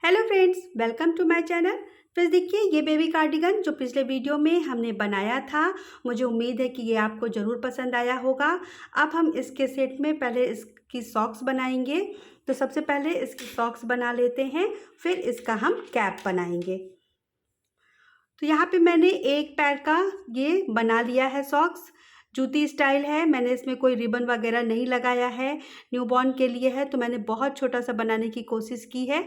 Hello friends, welcome to my channel. Friends देखिए, ये baby cardigan जो पिछले वीडियो में हमने बनाया था, मुझे उम्मीद है कि ये आपको ज़रूर पसंद आया होगा। अब हम इसके सेट में पहले इसकी सॉक्स बनाएंगे। तो सबसे पहले इसकी सॉक्स बना लेते हैं, फिर इसका हम कैप बनाएंगे। तो यहाँ पे मैंने एक पैर का ये बना लिया है सॉक्स। जूती स्टाइल है, मैंने इसमें कोई रिबन वगैरह नहीं लगाया है। न्यूबॉर्न के लिए है तो मैंने बहुत छोटा सा बनाने की कोशिश की है।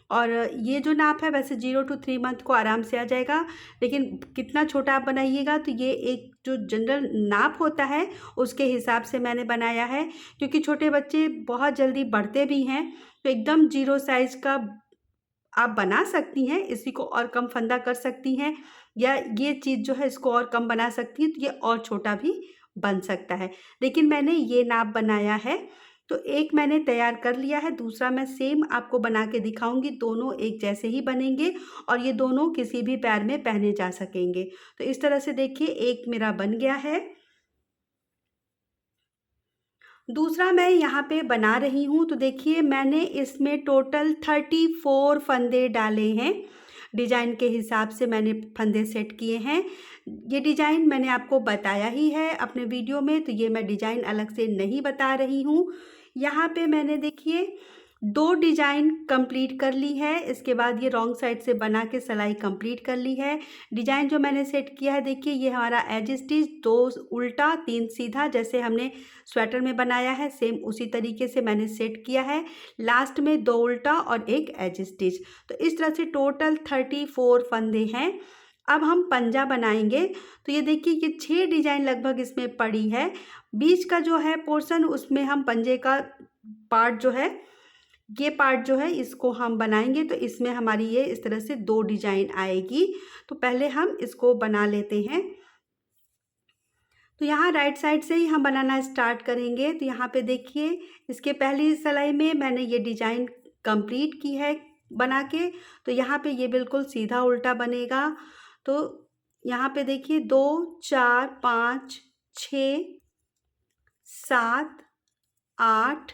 और ये जो नाप है वैसे 0 to 3 मंथ को आराम से आ जाएगा, लेकिन कितना छोटा आप बनाइएगा तो ये एक जो जनरल नाप होता है उसके हिसाब से मैंने बनाया है, क्योंकि छोटे बच्चे बहुत जल्दी बढ़ते भी हैं। तो एकदम 0 साइज़ का आप बना सकती हैं, इसी को और कम फंदा कर सकती हैं, या ये चीज़ जो है इसको और कम बना सकती हैं, तो ये और छोटा भी बन सकता है। लेकिन मैंने ये नाप बनाया है, तो एक मैंने तैयार कर लिया है, दूसरा मैं सेम आपको बना के दिखाऊंगी। दोनों एक जैसे ही बनेंगे और ये दोनों किसी भी पैर में पहने जा सकेंगे। तो इस तरह से देखिए, एक मेरा बन गया है। दूसरा मैं यहाँ पे बना रही हूँ, तो देखिए मैंने इसमें टोटल 34 फंदे डाले हैं। डिजाइन के हिसाब से मैंने फंदे सेट किए हैं। ये डिजाइन मैंने आपको बताया ही है अपने वीडियो में, तो ये मैं डिजाइन अलग से नहीं बता रही हूँ। यहाँ पे मैंने देखिए 2 डिजाइन कंप्लीट कर ली है। इसके बाद ये रॉन्ग साइड से बना के सिलाई कंप्लीट कर ली है। डिजाइन जो मैंने सेट किया है, देखिए ये हमारा एज स्टिच, 2 उल्टा 3 सीधा, जैसे हमने स्वेटर में बनाया है सेम उसी तरीके से मैंने सेट किया है। लास्ट में 2 उल्टा और 1 एज स्टिच। तो इस तरह से टोटल 34 फंदे हैं। अब हम पंजा बनाएंगे। तो ये देखिए, ये 6 डिजाइन लगभग इसमें पड़ी है। बीच का जो है पोर्शन, उसमें हम पंजे का पार्ट जो है, ये पार्ट जो है इसको हम बनाएंगे। तो इसमें हमारी ये इस तरह से 2 डिजाइन आएगी। तो पहले हम इसको बना लेते हैं। तो यहाँ राइट साइड से ही हम बनाना स्टार्ट करेंगे। तो यहाँ पे देखिए, इसके पहली सिलाई में मैंने ये डिजाइन कंप्लीट की है बना के। तो यहाँ पे ये बिल्कुल सीधा उल्टा बनेगा। तो यहाँ पे देखिए 2 4 5 6 7 8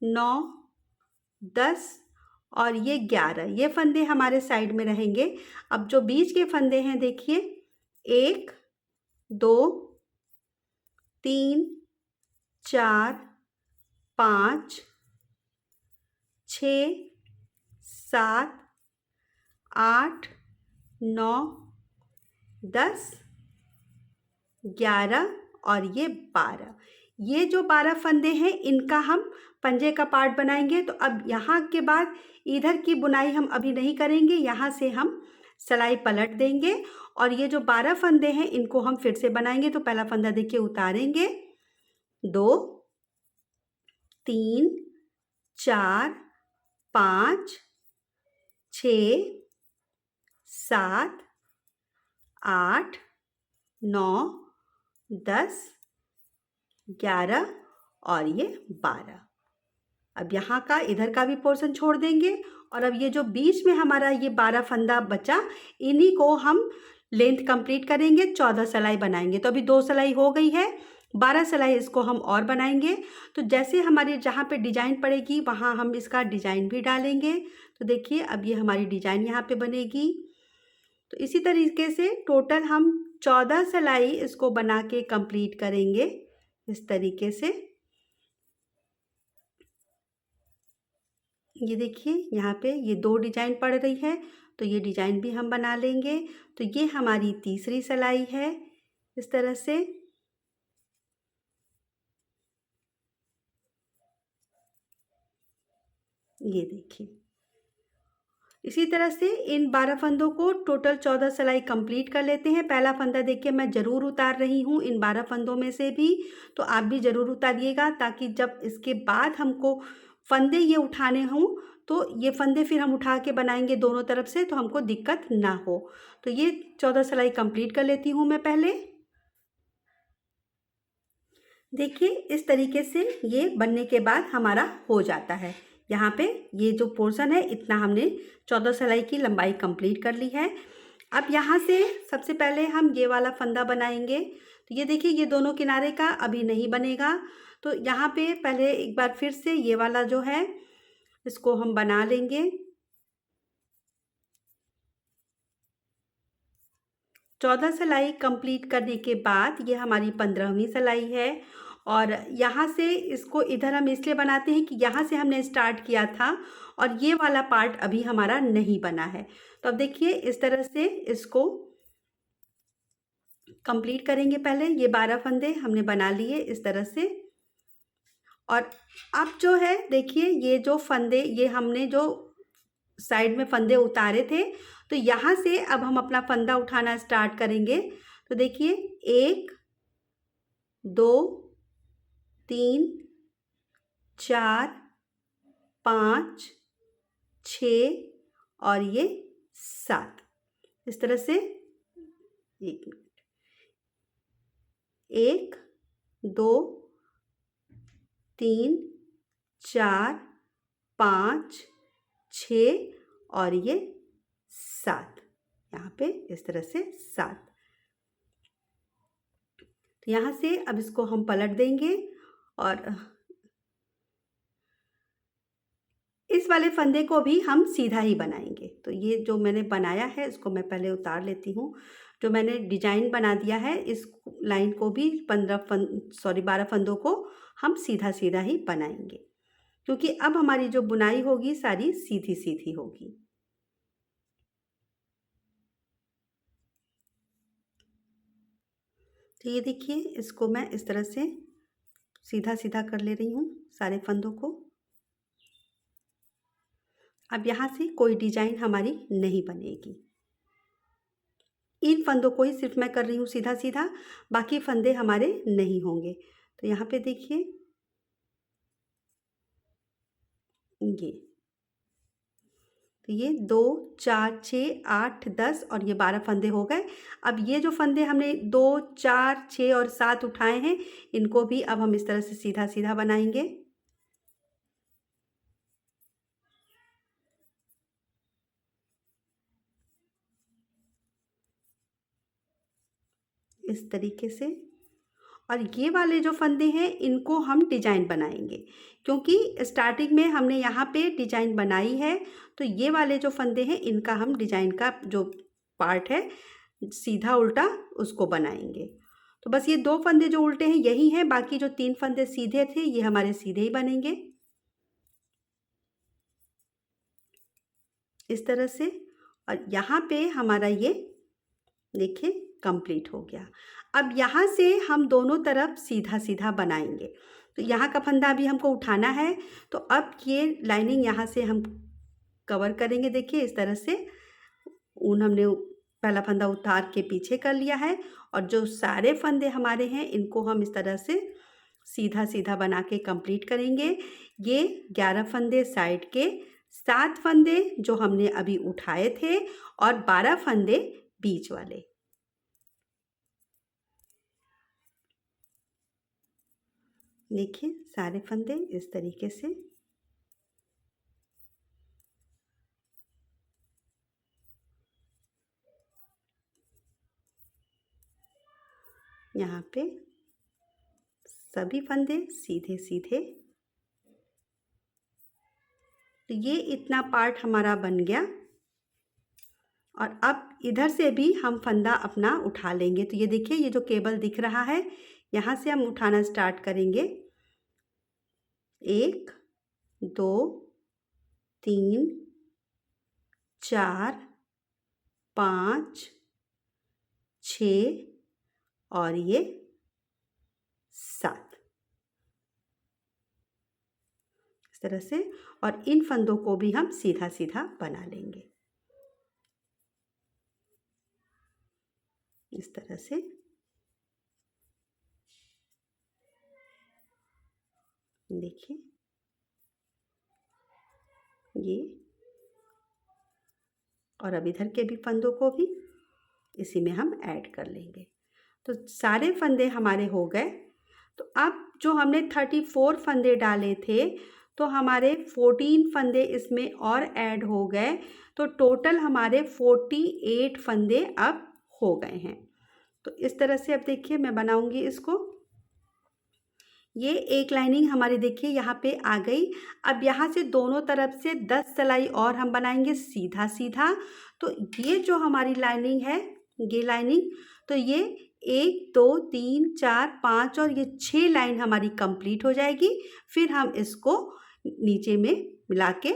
9 10 और ये 11, ये फंदे हमारे साइड में रहेंगे। अब जो बीच के फंदे हैं देखिए, 1 2 3 4 5 6 7 8 9 10 11 और ये 12। ये जो 12 फंदे हैं इनका हम पंजे का पार्ट बनाएंगे। तो अब यहाँ के बाद इधर की बुनाई हम अभी नहीं करेंगे, यहाँ से हम सिलाई पलट देंगे और ये जो 12 फंदे हैं इनको हम फिर से बनाएंगे। तो पहला फंदा देखिए उतारेंगे, 2 3 4 5 6 7 8 9 10 11 और ये 12। अब यहाँ का इधर का भी पोर्शन छोड़ देंगे और अब ये जो बीच में हमारा ये 12 फंदा बचा, इन्हीं को हम लेंथ कंप्लीट करेंगे, 14 सिलाई बनाएंगे। तो अभी 2 सिलाई हो गई है, 12 सिलाई इसको हम और बनाएंगे। तो जैसे हमारी जहाँ पे डिजाइन पड़ेगी वहाँ हम इसका डिजाइन भी डालेंगे। तो देखिए, अब ये हमारी डिजाइन यहाँ पे बनेगी। तो इसी तरीके से टोटल हम 14 सिलाई इसको बना के कंप्लीट करेंगे इस तरीके से। ये देखिए, यहाँ पे ये 2 डिजाइन पड़ रही है, तो ये डिजाइन भी हम बना लेंगे। तो ये हमारी तीसरी सिलाई है इस तरह से। ये देखिए, इसी तरह से इन 12 फंदों को टोटल 14 सिलाई कंप्लीट कर लेते हैं। पहला फंदा देखिए मैं ज़रूर उतार रही हूँ इन 12 फंदों में से भी, तो आप भी ज़रूर उतारिएगा, ताकि जब इसके बाद हमको फंदे ये उठाने हों तो ये फंदे फिर हम उठा के बनाएंगे दोनों तरफ से, तो हमको दिक्कत ना हो। तो ये 14 सिलाई कंप्लीट कर लेती हूँ मैं पहले। देखिए, इस तरीके से ये बनने के बाद हमारा हो जाता है। यहाँ पे ये जो पोर्शन है इतना हमने 14 सिलाई की लंबाई कंप्लीट कर ली है। अब यहाँ से सबसे पहले हम ये वाला फंदा बनाएंगे। तो ये देखिए, ये दोनों किनारे का अभी नहीं बनेगा। तो यहाँ पे पहले एक बार फिर से ये वाला जो है इसको हम बना लेंगे। 14 सिलाई कंप्लीट करने के बाद ये हमारी 15वीं सिलाई है। और यहाँ से इसको इधर हम इसलिए बनाते हैं कि यहाँ से हमने स्टार्ट किया था और ये वाला पार्ट अभी हमारा नहीं बना है। तो अब देखिए इस तरह से इसको कंप्लीट करेंगे। पहले ये 12 फंदे हमने बना लिए इस तरह से। और अब जो है देखिए ये जो फंदे, ये हमने जो साइड में फंदे उतारे थे, तो यहाँ से अब हम अपना फंदा उठाना स्टार्ट करेंगे। तो देखिए 1 2 3 4 5 6 और ये 7, इस तरह से। 1 2 3 4 5 6 और ये 7, यहाँ पे इस तरह से 7। तो यहाँ से अब इसको हम पलट देंगे और इस वाले फंदे को भी हम सीधा ही बनाएंगे। तो ये जो मैंने बनाया है इसको मैं पहले उतार लेती हूँ। जो मैंने डिजाइन बना दिया है इस लाइन को भी 12 फंदों को हम सीधा सीधा ही बनाएंगे, क्योंकि अब हमारी जो बुनाई होगी सारी सीधी सीधी होगी। तो ये देखिए इसको मैं इस तरह से सीधा सीधा कर ले रही हूँ सारे फंदों को। अब यहाँ से कोई डिजाइन हमारी नहीं बनेगी, इन फंदों को ही सिर्फ मैं कर रही हूँ सीधा सीधा, बाकी फंदे हमारे नहीं होंगे। तो यहाँ पे देखिए ये 2 4 6 8 10 और ये 12 फंदे हो गए। अब ये जो फंदे हमने 2 4 6 और 7 उठाए हैं, इनको भी अब हम इस तरह से सीधा सीधा बनाएंगे। इस तरीके से। और ये वाले जो फंदे हैं इनको हम डिजाइन बनाएंगे, क्योंकि स्टार्टिंग में हमने यहाँ पे डिजाइन बनाई है। तो ये वाले जो फंदे हैं इनका हम डिजाइन का जो पार्ट है सीधा उल्टा उसको बनाएंगे। तो बस ये 2 फंदे जो उल्टे हैं यही हैं, बाकी जो 3 फंदे सीधे थे ये हमारे सीधे ही बनेंगे इस तरह से। और यहाँ पे हमारा ये देखिए कंप्लीट हो गया। अब यहाँ से हम दोनों तरफ सीधा सीधा बनाएंगे। तो यहाँ का फंदा अभी हमको उठाना है, तो अब ये लाइनिंग यहाँ से हम कवर करेंगे। देखिए इस तरह से ऊन हमने पहला फंदा उतार के पीछे कर लिया है, और जो सारे फंदे हमारे हैं इनको हम इस तरह से सीधा सीधा बना के कंप्लीट करेंगे। ये 11 फंदे साइड के, 7 फंदे जो हमने अभी उठाए थे और 12 फंदे बीच वाले। देखिए सारे फंदे इस तरीके से। यहाँ पे सभी फंदे सीधे सीधे। तो ये इतना पार्ट हमारा बन गया। और अब इधर से भी हम फंदा अपना उठा लेंगे। तो ये देखिए ये जो केबल दिख रहा है यहाँ से हम उठाना स्टार्ट करेंगे। 1 2 3 4 5 6 और ये 7, इस तरह से। और इन फंदों को भी हम सीधा सीधा बना लेंगे इस तरह से। देखिए ये, और अब इधर के भी फंदों को भी इसी में हम ऐड कर लेंगे। तो सारे फंदे हमारे हो गए। तो अब जो हमने 34 फंदे डाले थे, तो हमारे 14 फंदे इसमें और ऐड हो गए। तो टोटल हमारे 48 फंदे अब हो गए हैं। तो इस तरह से अब देखिए मैं बनाऊंगी इसको। ये एक लाइनिंग हमारी देखिए यहाँ पे आ गई। अब यहाँ से दोनों तरफ से 10 सिलाई और हम बनाएंगे सीधा सीधा। तो ये जो हमारी लाइनिंग है ये लाइनिंग। तो ये 1 2 3 4 5 और ये 6 लाइन हमारी कंप्लीट हो जाएगी। फिर हम इसको नीचे में मिला के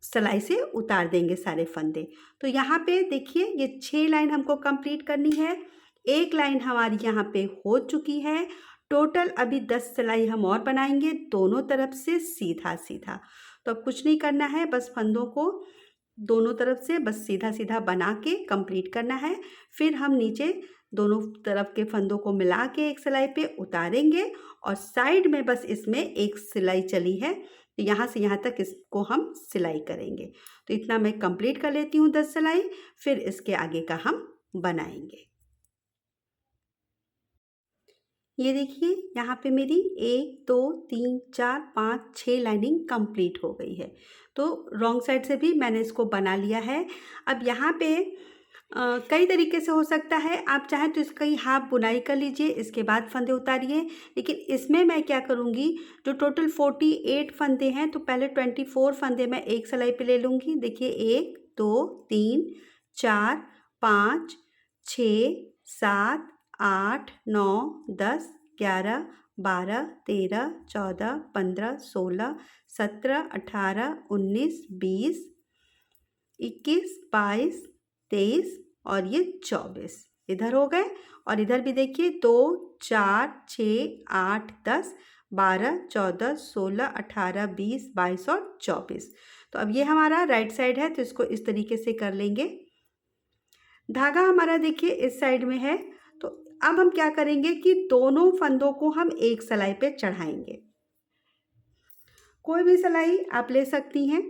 सिलाई से उतार देंगे सारे फंदे। तो यहाँ पे देखिए ये 6 लाइन हमको कंप्लीट करनी है। एक लाइन हमारी यहाँ पे हो चुकी है। टोटल अभी 10 सिलाई हम और बनाएंगे दोनों तरफ से सीधा सीधा। तो अब कुछ नहीं करना है, बस फंदों को दोनों तरफ से बस सीधा सीधा बना के कंप्लीट करना है। फिर हम नीचे दोनों तरफ के फंदों को मिला के एक सिलाई पे उतारेंगे और साइड में बस इसमें एक सिलाई चली है, तो यहाँ से यहाँ तक इसको हम सिलाई करेंगे। तो इतना मैं कंप्लीट कर लेती हूँ 10 सिलाई, फिर इसके आगे का हम बनाएंगे। ये देखिए यहाँ पे मेरी 1 2 3 4 5 6 लाइनिंग कंप्लीट हो गई है। तो रॉन्ग साइड से भी मैंने इसको बना लिया है। अब यहाँ पे कई तरीके से हो सकता है, आप चाहें तो इसकी हाफ बुनाई कर लीजिए, इसके बाद फंदे उतारिए। लेकिन इसमें मैं क्या करूँगी, जो टोटल 48 फंदे हैं तो पहले 24 फंदे मैं एक सिलाई पे ले लूँगी। देखिए 1 2 3 4 5 6 7 8 9 10 11 12 13 14 15 16 17 18 19 20 21 22 23 और ये 24 इधर हो गए। और इधर भी देखिए 2 4 6 8 10 12 14 16 18 20 22 और 24। तो अब ये हमारा राइट साइड है, तो इसको इस तरीके से कर लेंगे। धागा हमारा देखिए इस साइड में है। तो अब हम क्या करेंगे कि दोनों फंदों को हम एक सिलाई पे चढ़ाएंगे। कोई भी सिलाई आप ले सकती हैं।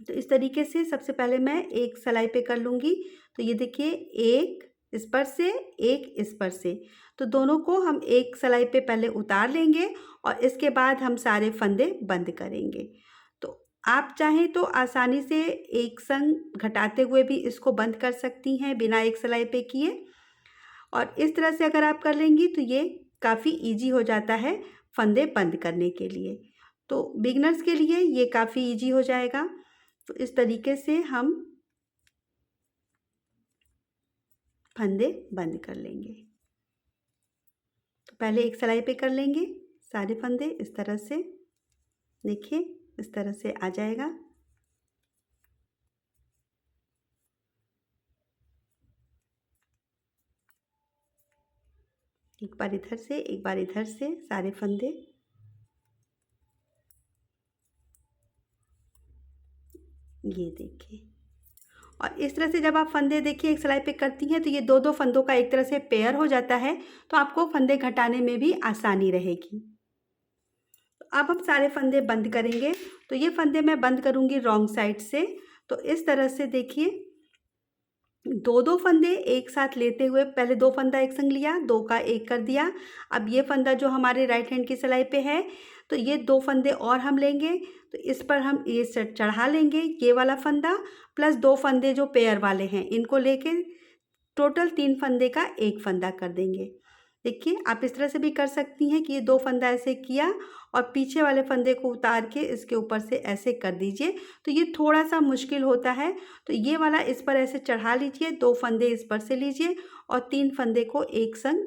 तो इस तरीके से सबसे पहले मैं एक सिलाई पे कर लूँगी। तो ये देखिए एक इस पर से एक इस पर से, तो दोनों को हम एक सिलाई पे पहले उतार लेंगे और इसके बाद हम सारे फंदे बंद करेंगे। तो आप चाहें तो आसानी से एक संग घटाते हुए भी इसको बंद कर सकती हैं बिना एक सिलाई पे किए। और इस तरह से अगर आप कर लेंगी तो ये काफ़ी इजी हो जाता है फंदे बंद करने के लिए। तो बिगनर्स के लिए ये काफ़ी इजी हो जाएगा। तो इस तरीके से हम फंदे बंद कर लेंगे। तो पहले एक सिलाई पे कर लेंगे सारे फंदे इस तरह से, देखिए इस तरह से आ जाएगा। एक बार इधर से एक बार इधर से सारे फंदे, ये देखिए। और इस तरह से जब आप फंदे देखिए एक सिलाई पे करती हैं तो ये दो फंदों का एक तरह से पेयर हो जाता है, तो आपको फंदे घटाने में भी आसानी रहेगी। तो अब हम सारे फंदे बंद करेंगे। तो ये फंदे मैं बंद करूँगी रॉन्ग साइड से। तो इस तरह से देखिए दो फंदे एक साथ लेते हुए, पहले 2 फंदा एक संग लिया, 2 का 1 कर दिया। अब ये फंदा जो हमारे राइट हैंड की सिलाई पे है, तो ये 2 फंदे और हम लेंगे। तो इस पर हम ये सेट चढ़ा लेंगे, ये वाला फंदा प्लस 2 फंदे जो पेयर वाले हैं इनको लेके टोटल 3 फंदे का 1 फंदा कर देंगे। देखिए आप इस तरह से भी कर सकती हैं कि ये 2 फंदा ऐसे किया और पीछे वाले फंदे को उतार के इसके ऊपर से ऐसे कर दीजिए। तो ये थोड़ा सा मुश्किल होता है, तो ये वाला इस पर ऐसे चढ़ा लीजिए, 2 फंदे इस पर से लीजिए और 3 फंदे को एक संग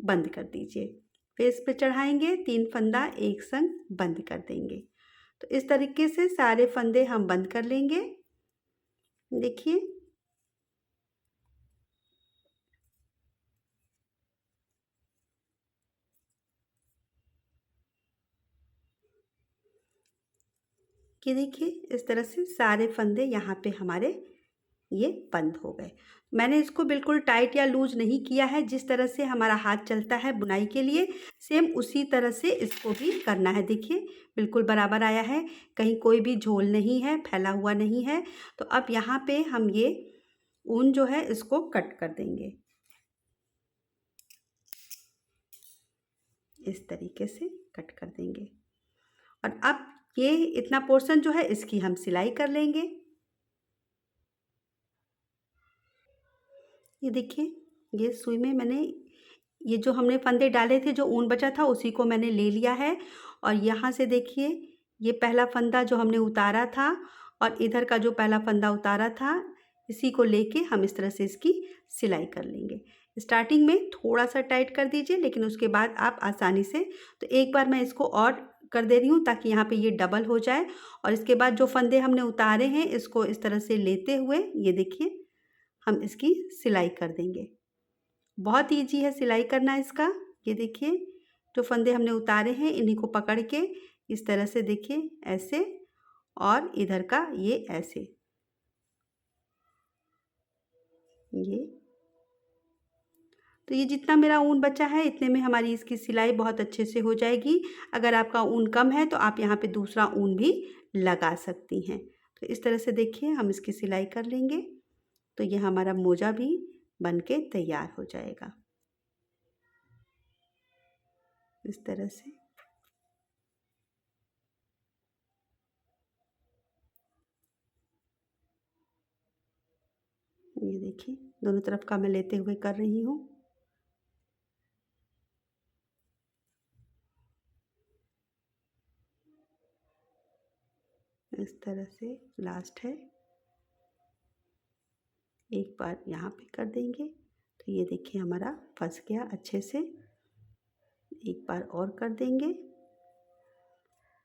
बंद कर दीजिए। फिर इस पर चढ़ाएंगे, 3 फंदा एक संग बंद कर देंगे। तो इस तरीके से सारे फंदे हम बंद कर लेंगे। देखिए कि देखिए इस तरह से सारे फंदे यहाँ पे हमारे ये बंद हो गए। मैंने इसको बिल्कुल टाइट या लूज नहीं किया है, जिस तरह से हमारा हाथ चलता है बुनाई के लिए सेम उसी तरह से इसको भी करना है। देखिए बिल्कुल बराबर आया है, कहीं कोई भी झोल नहीं है, फैला हुआ नहीं है। तो अब यहाँ पे हम ये ऊन जो है इसको कट कर देंगे इस तरीके से कट कर देंगे। और अब ये इतना पोर्शन जो है इसकी हम सिलाई कर लेंगे। ये देखिए ये सुई में मैंने ये जो हमने फंदे डाले थे, जो ऊन बचा था उसी को मैंने ले लिया है। और यहाँ से देखिए ये पहला फंदा जो हमने उतारा था और इधर का जो पहला फंदा उतारा था, इसी को लेके हम इस तरह से इसकी सिलाई कर लेंगे। स्टार्टिंग में थोड़ा सा टाइट कर दीजिए, लेकिन उसके बाद आप आसानी से, तो एक बार मैं इसको और कर दे रही हूँ ताकि यहाँ पे ये डबल हो जाए। और इसके बाद जो फंदे हमने उतारे हैं इसको इस तरह से लेते हुए ये देखिए हम इसकी सिलाई कर देंगे। बहुत ईजी है सिलाई करना इसका। ये देखिए जो फंदे हमने उतारे हैं इन्हीं को पकड़ के इस तरह से देखिए ऐसे, और इधर का ये ऐसे, ये तो ये जितना मेरा ऊन बचा है इतने में हमारी इसकी सिलाई बहुत अच्छे से हो जाएगी। अगर आपका ऊन कम है तो आप यहाँ पे दूसरा ऊन भी लगा सकती हैं। तो इस तरह से देखिए हम इसकी सिलाई कर लेंगे तो ये हमारा मोजा भी बन के तैयार हो जाएगा इस तरह से। ये देखिए दोनों तरफ का मैं लेते हुए कर रही हूँ। इस तरह से लास्ट है, एक बार यहाँ पे कर देंगे तो ये देखिए हमारा फंस गया अच्छे से। एक बार और कर देंगे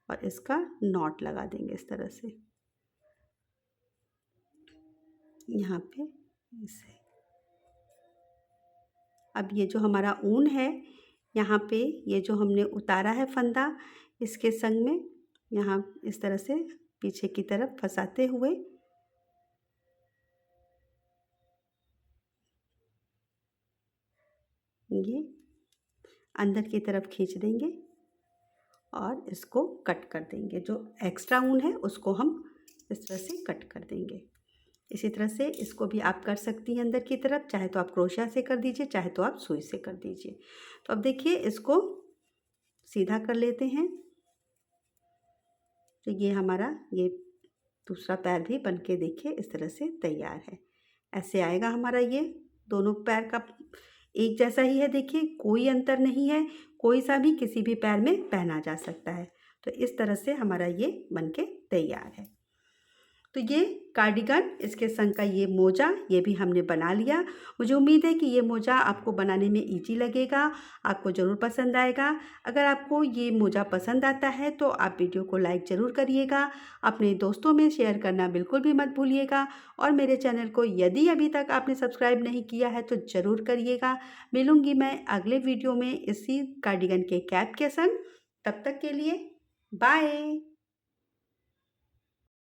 और इसका नॉट लगा देंगे इस तरह से यहाँ पे ऐसे। अब ये जो हमारा ऊन है यहाँ पे ये जो हमने उतारा है फंदा, इसके संग में यहाँ इस तरह से पीछे की तरफ फंसाते हुए ये अंदर की तरफ खींच देंगे और इसको कट कर देंगे। जो एक्स्ट्रा ऊन है उसको हम इस तरह से कट कर देंगे। इसी तरह से इसको भी आप कर सकती हैं अंदर की तरफ, चाहे तो आप क्रोशिया से कर दीजिए, चाहे तो आप सुई से कर दीजिए। तो अब देखिए इसको सीधा कर लेते हैं। तो ये हमारा ये दूसरा पैर भी बन के देखिए इस तरह से तैयार है। ऐसे आएगा हमारा ये दोनों पैर का एक जैसा ही है, देखिए कोई अंतर नहीं है, कोई सा भी किसी भी पैर में पहना जा सकता है। तो इस तरह से हमारा ये बन के तैयार है। तो ये कार्डिगन, इसके संग का ये मोजा, ये भी हमने बना लिया। मुझे उम्मीद है कि ये मोजा आपको बनाने में इजी लगेगा, आपको ज़रूर पसंद आएगा। अगर आपको ये मोजा पसंद आता है तो आप वीडियो को लाइक ज़रूर करिएगा, अपने दोस्तों में शेयर करना बिल्कुल भी मत भूलिएगा। और मेरे चैनल को यदि अभी तक आपने सब्सक्राइब नहीं किया है तो ज़रूर करिएगा। मिलूँगी मैं अगले वीडियो में इसी कार्डिगन के कैप के संग। तब तक के लिए बाय।